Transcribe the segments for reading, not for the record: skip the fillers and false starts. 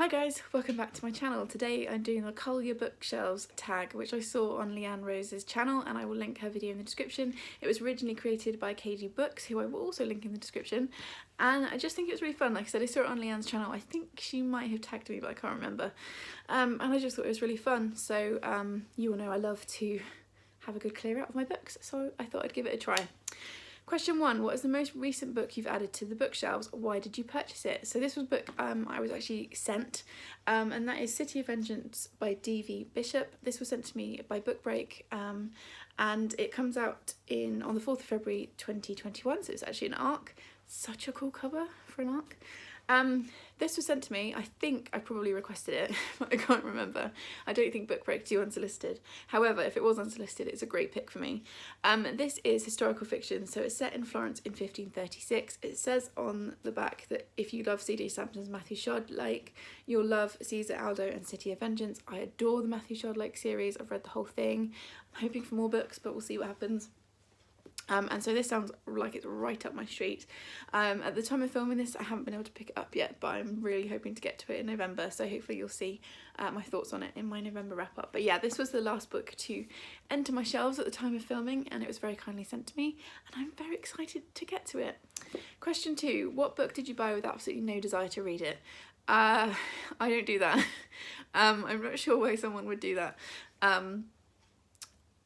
Hi guys, welcome back to my channel. Today I'm doing the Cull Ya Bookshelves tag, which I saw on Leanne Rose's channel, and I will link her video in the description. It was originally created by KG Books, who I will also link in the description, and I just think it was really fun. Like I said, I saw it on Leanne's channel. I think she might have tagged me, but I can't remember. And I just thought it was really fun. So you all know I love to have a good clear out of my books, so I thought I'd give it a try. Question 1, what is the most recent book you've added to the bookshelves? Why did you purchase it? So this was a book I was actually sent, and that is City of Vengeance by D.V. Bishop. This was sent to me by Book Break, and it comes out on the 4th of February 2021, so it's actually an ARC. Such a cool cover for an ARC. This was sent to me. I think I probably requested it, but I can't remember. I don't think Book Break do unsolicited. However, if it was unsolicited, it's a great pick for me. This is historical fiction, so it's set in Florence in 1536. It says on the back that if you love C.D. Sampson's Matthew Shod-like, you'll love Caesar Aldo and City of Vengeance. I adore the Matthew Shod-like series. I've read the whole thing. I'm hoping for more books, but we'll see what happens. And so this sounds like it's right up my street. At the time of filming this, I haven't been able to pick it up yet, but I'm really hoping to get to it in November, so hopefully you'll see my thoughts on it in my November wrap up. But yeah, this was the last book to enter my shelves at the time of filming, and it was very kindly sent to me, and I'm very excited to get to it. Question 2, what book did you buy with absolutely no desire to read it? I don't do that. I'm not sure why someone would do that.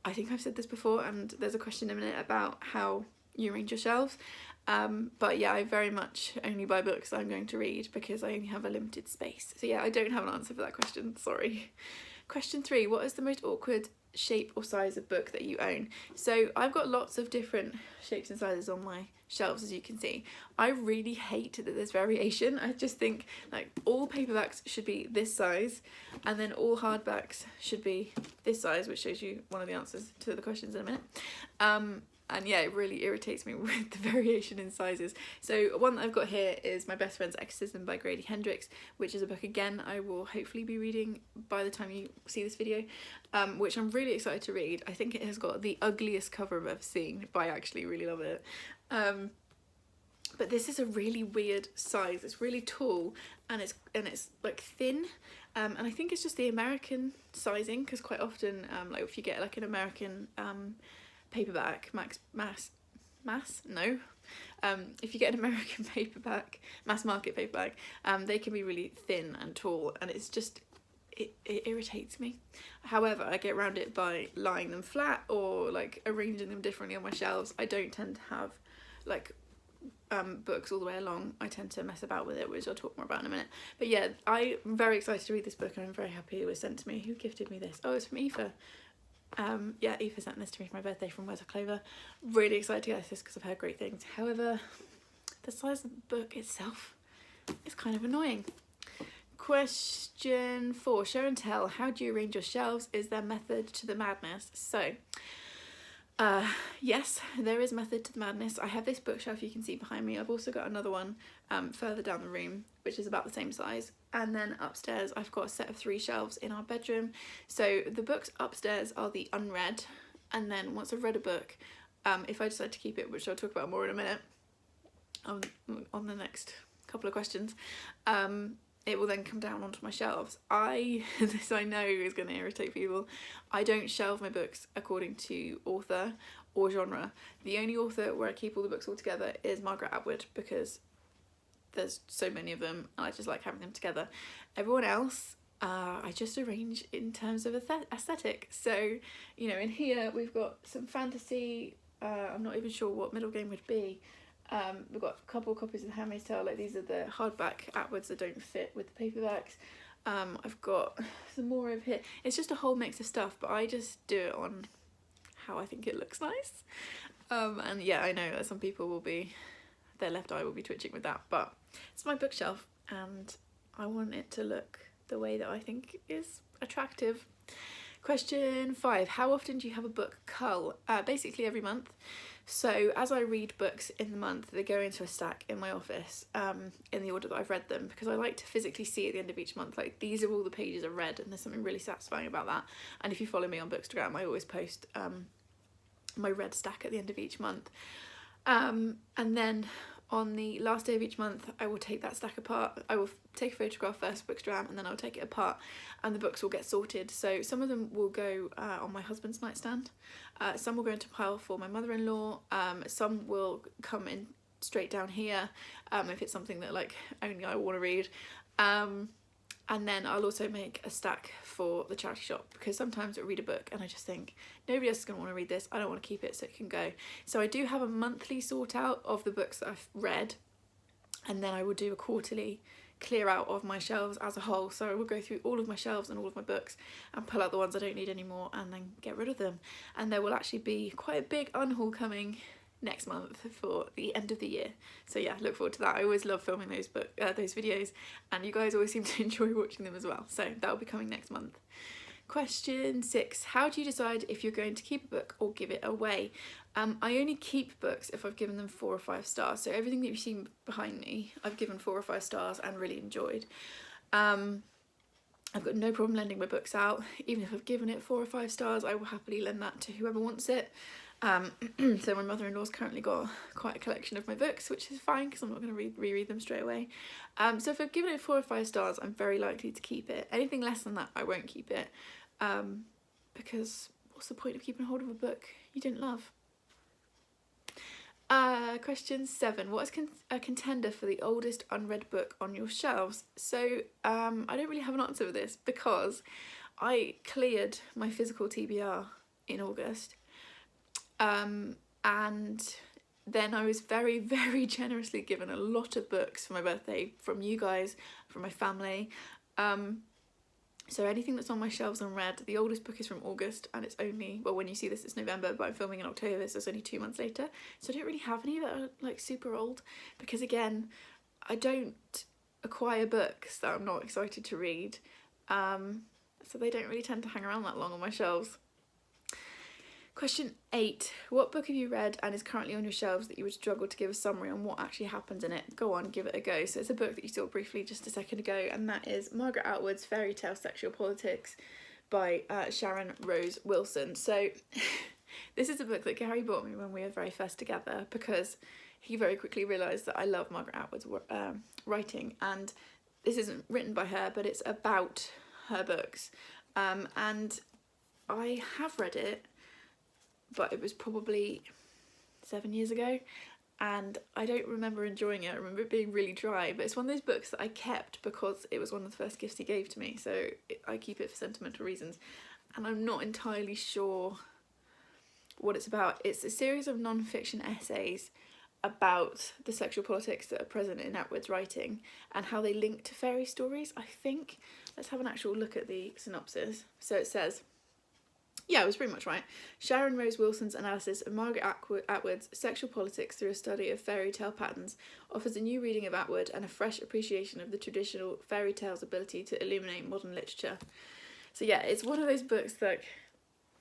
I think I've said this before, and there's a question in a minute about how you arrange your shelves, but yeah, I very much only buy books I'm going to read because I only have a limited space. So yeah, I don't have an answer for that question, sorry. Question 3, what is the most awkward shape or size of book that you own? So I've got lots of different shapes and sizes on my shelves, as you can see. I really hate that there's variation. I just think like all paperbacks should be this size, and then all hardbacks should be this size, which shows you one of the answers to the questions in a minute. And yeah, it really irritates me with the variation in sizes. So one that I've got here is My Best Friend's Exorcism by Grady Hendrix, which is a book, again, I will hopefully be reading by the time you see this video, which I'm really excited to read. I think it has got the ugliest cover I've ever seen, but I actually really love it. But this is a really weird size. It's really tall, and it's like thin, and I think it's just the American sizing, because quite often like if you get like an American paperback, if you get an American paperback, mass market paperback, they can be really thin and tall, and it's just it irritates me. However, I get around it by lying them flat or like arranging them differently on my shelves. I don't tend to have like books all the way along. I tend to mess about with it, which I'll talk more about in a minute. But yeah, I'm very excited to read this book, and I'm very happy it was sent to me. Who gifted me this? Oh, it's from Aoife. Yeah, Aoife sent this to me for my birthday from Where's a Clover. Really excited to get this because I've heard great things. However, the size of the book itself is kind of annoying. Question 4, show and tell. How do you arrange your shelves? Is there method to the madness? So, yes, there is method to the madness. I have this bookshelf you can see behind me. I've also got another one further down the room, which is about the same size. And then upstairs I've got a set of 3 shelves in our bedroom. So the books upstairs are the unread, and then once I've read a book, if I decide to keep it, which I'll talk about more in a minute on the next couple of questions, it will then come down onto my shelves. This I know is going to irritate people, I don't shelve my books according to author or genre. The only author where I keep all the books all together is Margaret Atwood, because there's so many of them and I just like having them together. Everyone else, I just arrange in terms of aesthetic. So, you know, in here we've got some fantasy, I'm not even sure what middle game would be. We've got a couple of copies of The Handmaid's Tale, like these are the hardback Atwoods that don't fit with the paperbacks. I've got some more over here. It's just a whole mix of stuff, but I just do it on how I think it looks nice. And yeah, I know that some people will be, their left eye will be twitching with that, but it's my bookshelf and I want it to look the way that I think is attractive. Question 5, how often do you have a book cull? Basically every month. So as I read books in the month, they go into a stack in my office in the order that I've read them, because I like to physically see at the end of each month, like these are all the pages I've read, and there's something really satisfying about that. And if you follow me on Bookstagram, I always post my read stack at the end of each month. And then on the last day of each month, I will take that stack apart. I will take a photograph first, Bookstagram, and then I'll take it apart, and the books will get sorted. So some of them will go on my husband's nightstand, some will go into a pile for my mother-in-law, some will come in straight down here if it's something that like only I want to read. And then I'll also make a stack for the charity shop, because sometimes I read a book and I just think nobody else is going to want to read this, I don't want to keep it, so it can go. So I do have a monthly sort out of the books that I've read, and then I will do a quarterly clear out of my shelves as a whole. So I will go through all of my shelves and all of my books and pull out the ones I don't need anymore and then get rid of them. And there will actually be quite a big unhaul coming next month for the end of the year, so yeah, look forward to that. I always love filming those videos, and you guys always seem to enjoy watching them as well, so that will be coming next month. Question 6: how do you decide if you're going to keep a book or give it away? I only keep books if I've given them 4 or 5 stars, so everything that you've seen behind me I've given 4 or 5 stars and really enjoyed. I've got no problem lending my books out. Even if I've given it 4 or 5 stars, I will happily lend that to whoever wants it. So my mother-in-law's currently got quite a collection of my books, which is fine because I'm not going to reread them straight away. So if I've given it 4 or 5 stars, I'm very likely to keep it. Anything less than that, I won't keep it, because what's the point of keeping hold of a book you didn't love? Question 7: what is a contender for the oldest unread book on your shelves? So I don't really have an answer for this, because I cleared my physical TBR in August. And then I was very, very generously given a lot of books for my birthday from you guys, from my family. So anything that's on my shelves unread, the oldest book is from August, and it's only, well, when you see this it's November, but I'm filming in October, so it's only 2 months later. So I don't really have any that are like super old, because again, I don't acquire books that I'm not excited to read. So they don't really tend to hang around that long on my shelves. Question 8: what book have you read and is currently on your shelves that you would struggle to give a summary on what actually happens in it? Go on, give it a go. So it's a book that you saw briefly just a second ago, and that is Margaret Atwood's Fairy Tale Sexual Politics by Sharon Rose Wilson. So this is a book that Gary bought me when we were very first together, because he very quickly realised that I love Margaret Atwood's writing, and this isn't written by her, but it's about her books. And I have read it, but it was probably 7 years ago, and I don't remember enjoying it. I remember it being really dry, but it's one of those books that I kept because it was one of the first gifts he gave to me, so I keep it for sentimental reasons, and I'm not entirely sure what it's about. It's a series of non-fiction essays about the sexual politics that are present in Atwood's writing and how they link to fairy stories, I think. Let's have an actual look at the synopsis. So it says, yeah, I was pretty much right. Sharon Rose Wilson's analysis of Margaret Atwood's sexual politics through a study of fairy tale patterns offers a new reading of Atwood and a fresh appreciation of the traditional fairy tale's ability to illuminate modern literature. So yeah, it's one of those books that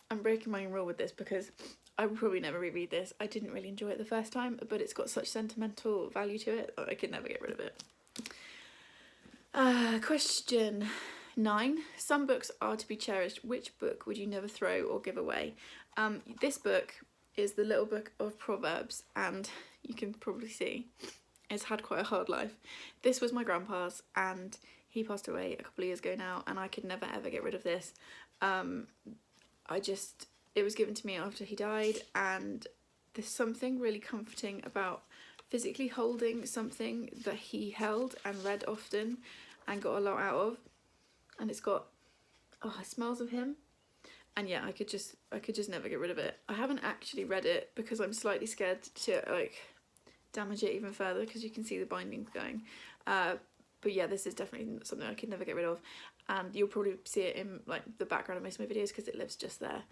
I'm breaking my own rule with this, because I will probably never reread this. I didn't really enjoy it the first time, but it's got such sentimental value to it that I could never get rid of it. Question 9: some books are to be cherished. Which book would you never throw or give away? This book is the Little Book of Proverbs, and you can probably see it's had quite a hard life. This was my grandpa's, and he passed away a couple of years ago now, and I could never ever get rid of this. It was given to me after he died, and there's something really comforting about physically holding something that he held and read often and got a lot out of. And it's got, it smells of him, and yeah, I could just never get rid of it. I haven't actually read it because I'm slightly scared to like damage it even further, because you can see the binding going. But yeah, this is definitely something I could never get rid of, and you'll probably see it in like the background of most of my videos because it lives just there.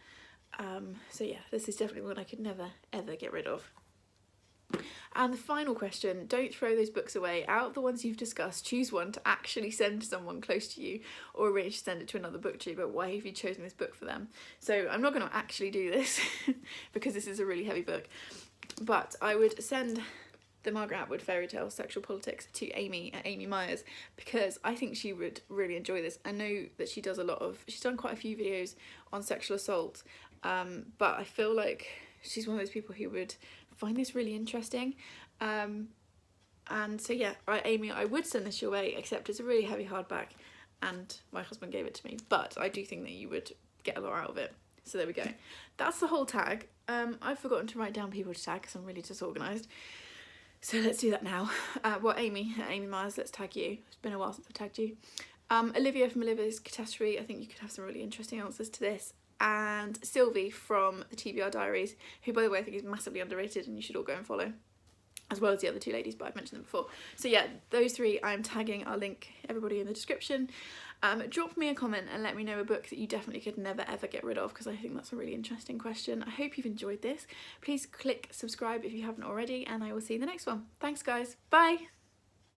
So yeah, this is definitely one I could never ever get rid of. And the final question: don't throw those books away. Out of the ones you've discussed, choose one to actually send to someone close to you, or arrange to send it to another Booktube. But why have you chosen this book for them? So I'm not going to actually do this because this is a really heavy book, but I would send the Margaret Atwood Fairy Tale Sexual Politics to Amy at Amy Myers, because I think she would really enjoy this. I know that she's done quite a few videos on sexual assault, but I feel like she's one of those people who would find this really interesting. And so yeah, right, Amy, I would send this your way, except it's a really heavy hardback and my husband gave it to me, but I do think that you would get a lot out of it. So there we go. That's the whole tag. I've forgotten to write down people to tag because I'm really disorganised. So let's do that now. Well, Amy Myers, let's tag you. It's been a while since I tagged you. Olivia from Olivia's Catastrophe, I think you could have some really interesting answers to this. And Sylvie from the TBR Diaries, who by the way I think is massively underrated and you should all go and follow, as well as the other two ladies, but I've mentioned them before. So yeah, those three I'm tagging. I'll link everybody in the description. Drop me a comment and let me know a book that you definitely could never ever get rid of, because I think that's a really interesting question. I hope you've enjoyed this. Please click subscribe if you haven't already, and I will see you in the next one. Thanks guys, bye!